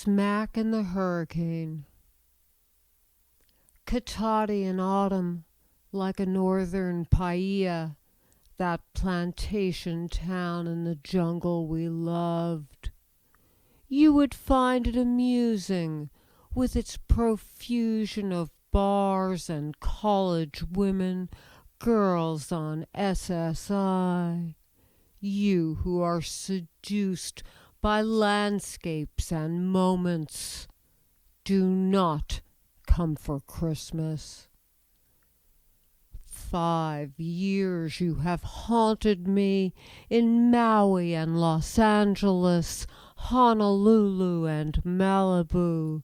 smack in the hurricane. Katati in autumn, like a northern paella, that plantation town in the jungle we loved. You would find it amusing, with its profusion of bars and college women, girls on SSI. You who are seduced by landscapes and moments, do not come for Christmas. 5 years you have haunted me in Maui and Los Angeles, Honolulu and Malibu.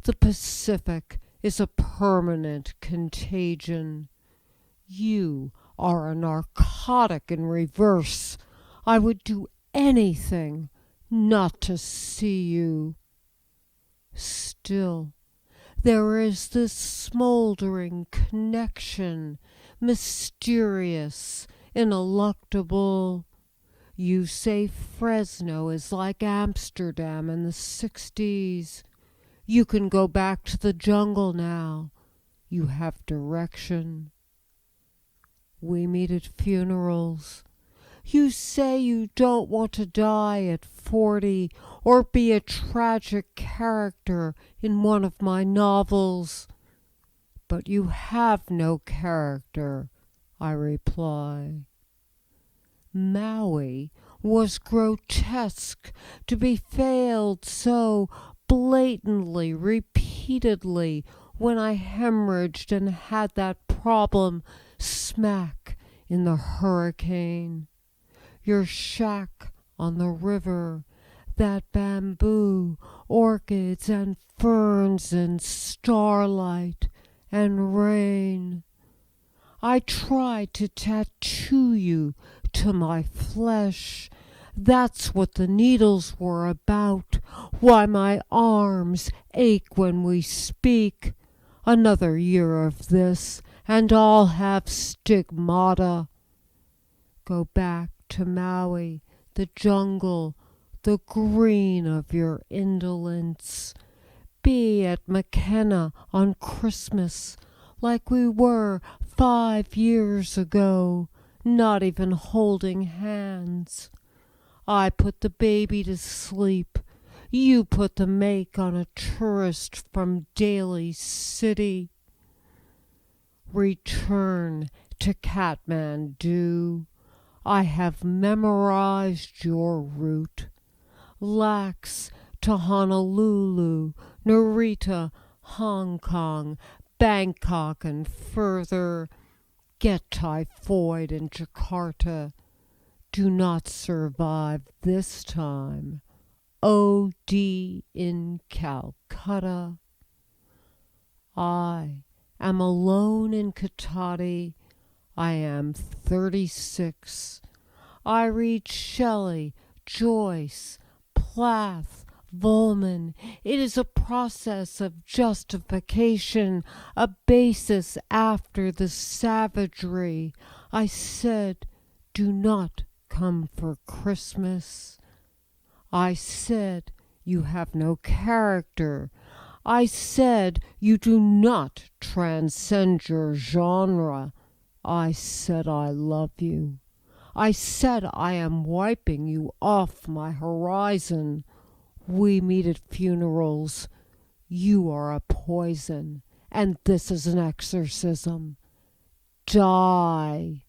The Pacific is a permanent contagion. You are a narcotic in reverse. I would do anything not to see you. Still, there is this smoldering connection, mysterious, ineluctable. You say Fresno is like Amsterdam in the 60s. You can go back to the jungle now. You have direction. We meet at funerals. You say you don't want to die at 40 or be a tragic character in one of my novels. But you have no character, I reply. Maui was grotesque to be failed so blatantly, repeatedly, when I hemorrhaged and had that problem smack in the hurricane. Your shack on the river, that bamboo, orchids and ferns and starlight and rain. I tried to tattoo you to my flesh. That's what the needles were about. Why my arms ache when we speak. Another year of this, and I'll have stigmata. Go back to Maui, the jungle, the green of your indolence. Be at McKenna on Christmas, like we were 5 years ago, not even holding hands. I put the baby to sleep. You put the make on a tourist from Daly City. Return to Kathmandu. I have memorized your route. Lax to Honolulu, Narita, Hong Kong, Bangkok, and further. Get typhoid in Jakarta. Do not survive this time. OD in Calcutta. I am alone in Katati. I am 36. I read Shelley, Joyce, Plath, Volman. It is a process of justification, a basis after the savagery. I said, do not come for Christmas. I said, you have no character. I said, you do not transcend your genre. I said, I love you. I said, I am wiping you off my horizon. We meet at funerals. You are a poison, and this is an exorcism. Die.